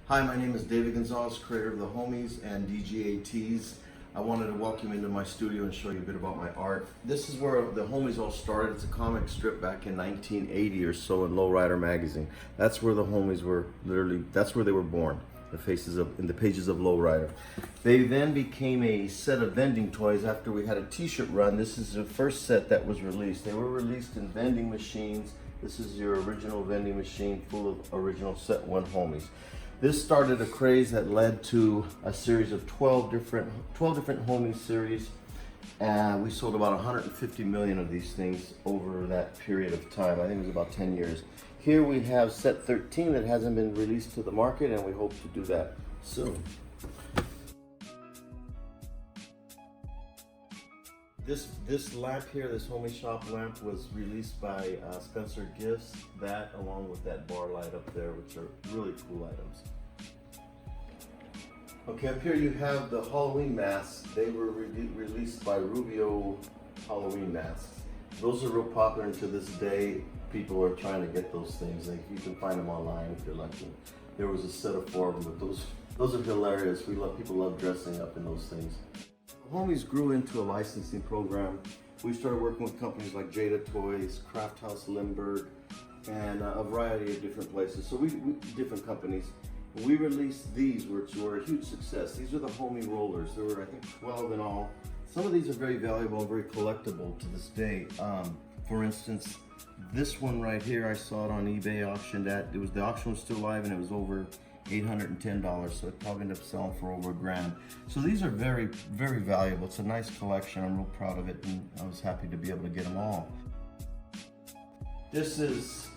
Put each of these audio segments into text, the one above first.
Hi, my name is David Gonzales, creator of the Homies and DGATs. I wanted to welcome you into my studio and show you a bit about my art. This is where the Homies all started. It's a comic strip back in 1980 or so in Lowrider magazine. That's where the Homies were literally, that's where they were born. In the pages of Lowrider. They then became a set of vending toys after we had a t-shirt run. This is the first set that was released. They were released in vending machines. This is your original vending machine full of original set one Homies. This started a craze that led to a series of 12 different Homies series. And we sold about 150 million of these things over that period of time. I think it was about 10 years. Here we have set 13 that hasn't been released to the market, and we hope to do that soon. This lamp here, this Homie Shop lamp, was released by Spencer Gifts. That, along with that bar light up there, which are really cool items. Okay, up here you have the Halloween masks. They were released by Rubio Halloween masks. Those are real popular, and to this day, people are trying to get those things. Like, you can find them online if you're lucky. There was a set of 4 of them, but those are hilarious. People love dressing up in those things. Homies grew into a licensing program. We started working with companies like Jada Toys, Craft House Limburg, and a variety of different places. So different companies. We released these, which were a huge success. These are the Homie Rollers. There were, I think, 12 in all. Some of these are very valuable and very collectible to this day. For instance, this one right here, I saw it on eBay auctioned at. The auction was still live, and it was over $810, so it probably ended up selling for over $1,000. So these are very, very valuable. It's a nice collection. I'm real proud of it, and I was happy to be able to get them all. This is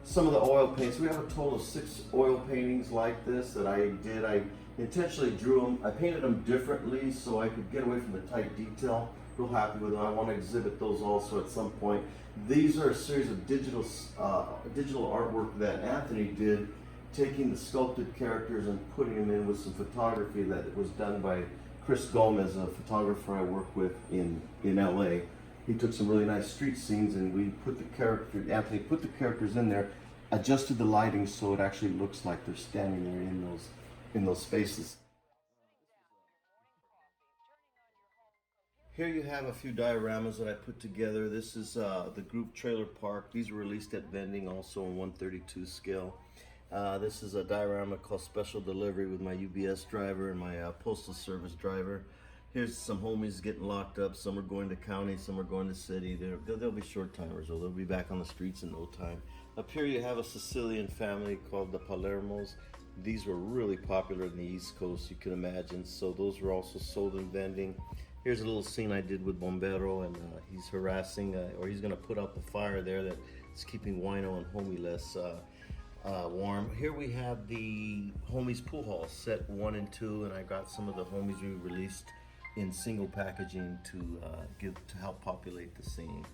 some of the oil paints. We have a total of 6 oil paintings like this that I did. I intentionally drew them. I painted them differently so I could get away from the tight detail. Real happy with them. I want to exhibit those also at some point. These are a series of digital artwork that Anthony did, taking the sculpted characters and putting them in with some photography that was done by Chris Gomez, a photographer I work with in LA. He took some really nice street scenes, and Anthony put the characters in there, adjusted the lighting so it actually looks like they're standing there in those spaces. Here you have a few dioramas that I put together. This is the group Trailer Park. These were released at vending, also in 1/32 scale. This is a diorama called Special Delivery with my UBS driver and my Postal Service driver. Here's some homies getting locked up. Some are going to county, some are going to city. They'll be short timers, or they'll be back on the streets in no time. Up here you have a Sicilian family called the Palermos. These were really popular in the East Coast, you can imagine. So those were also sold in vending. Here's a little scene I did with Bombero, and he's harassing, or he's gonna put out the fire there that's keeping Wino and Homie less warm. Here we have the Homies Pool Hall, set 1 and 2, and I got some of the Homies we released in single packaging to help populate the scene.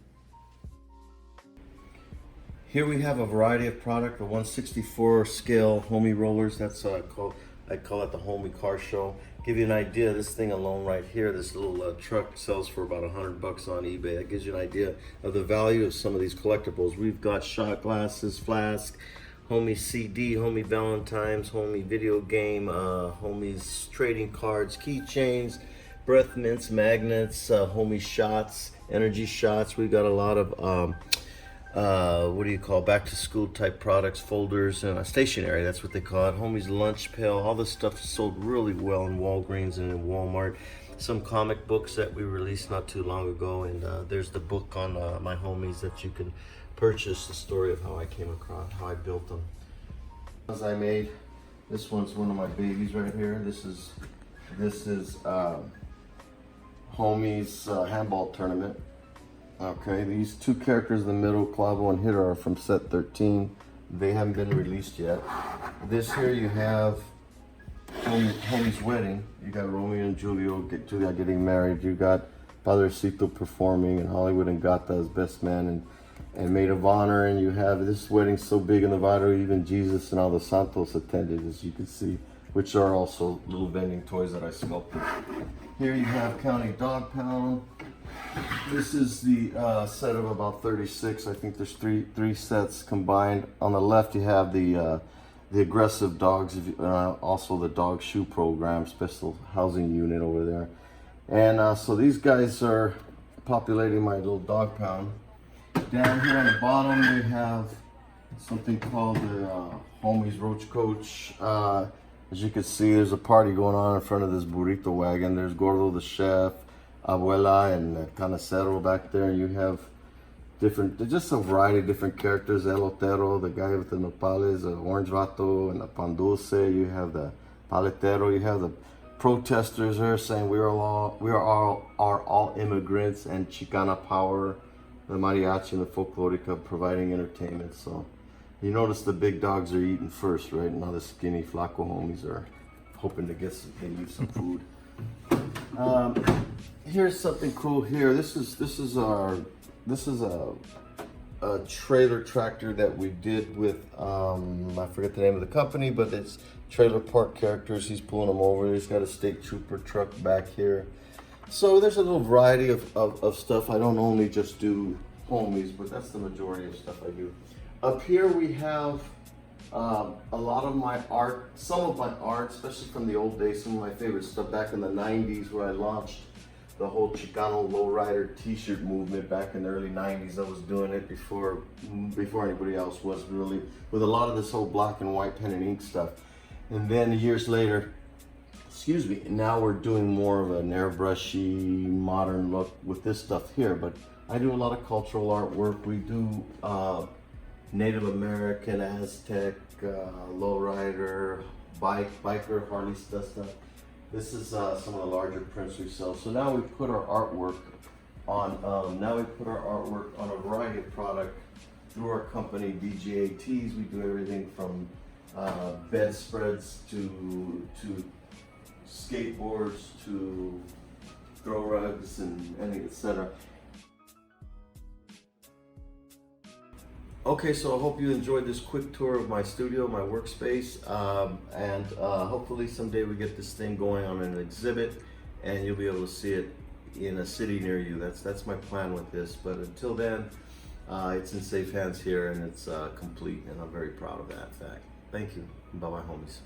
Here we have a variety of product, the 1/64 scale Homie Rollers. That's I call it the Homie Car Show. Give you an idea, this thing alone right here, this little truck sells for about $100 on eBay. That gives you an idea of the value of some of these collectibles. We've got shot glasses, flask, Homie CD, Homie Valentine's, Homie video game, Homies trading cards, keychains, breath mints, magnets, Homie shots, energy shots. We've got a lot of back to school type products, folders, and stationery, that's what they call it. Homies lunch pail, all this stuff is sold really well in Walgreens and in Walmart. Some comic books that we released not too long ago, and there's the book on my homies that you can purchase, the story of how I came across, how I built them. As I made, this one's one of my babies right here. This is Homies handball tournament. Okay, these 2 characters in the middle, Clavo and Hitter, are from set 13. They haven't been released yet. This here you have Homie's wedding. You got Romeo and Julia getting married. You got Padrecito performing, and Hollywood and Gata as best man and maid of honor. And you have this wedding so big in Nevada, even Jesus and all the Santos attended, as you can see, which are also little vending toys that I sculpted. Here you have County Dog Pound. This is the set of about 36. I think there's three sets combined. On the left you have the the aggressive dogs, also the dog shoe program, special housing unit over there. And so these guys are populating my little dog pound. Down here on the bottom we have something called the Homies Roach Coach. As you can see, there's a party going on in front of this burrito wagon. There's Gordo the chef, Abuela, and Canacero back there. You have just a variety of different characters. El Otero, the guy with the nopales, the orange vato, and the pan dulce. You have the paletero. You have the protesters here saying we are all immigrants, and Chicana Power, the mariachi and the folklorica providing entertainment. So you notice the big dogs are eating first, right? Now the skinny flaco homies are hoping to get some food. Here's something cool here. This is a trailer tractor that we did with I forget the name of the company, but it's trailer park characters. He's pulling them over. He's got a state trooper truck back here. So there's a little variety of stuff. I don't only just do homies, but that's the majority of stuff I do. Up here we have a lot of my art, some of my art, especially from the old days, some of my favorite stuff back in the 90s where I launched the whole Chicano lowrider t-shirt movement back in the early 90s. I was doing it before anybody else was, really, with a lot of this whole black and white pen and ink stuff. And then years later, now we're doing more of an airbrushy, modern look with this stuff here. But I do a lot of cultural artwork. We do Native American, Aztec, lowrider, biker, Harley stuff. This is some of the larger prints we sell. So now we put our artwork on. A variety of product through our company DGATs. We do everything from bedspreads to skateboards to throw rugs and etc. Okay, so I hope you enjoyed this quick tour of my studio, my workspace, and hopefully someday we get this thing going on an exhibit and you'll be able to see it in a city near you. That's my plan with this, but until then, it's in safe hands here and it's complete, and I'm very proud of that fact. Thank you. Bye-bye, homies.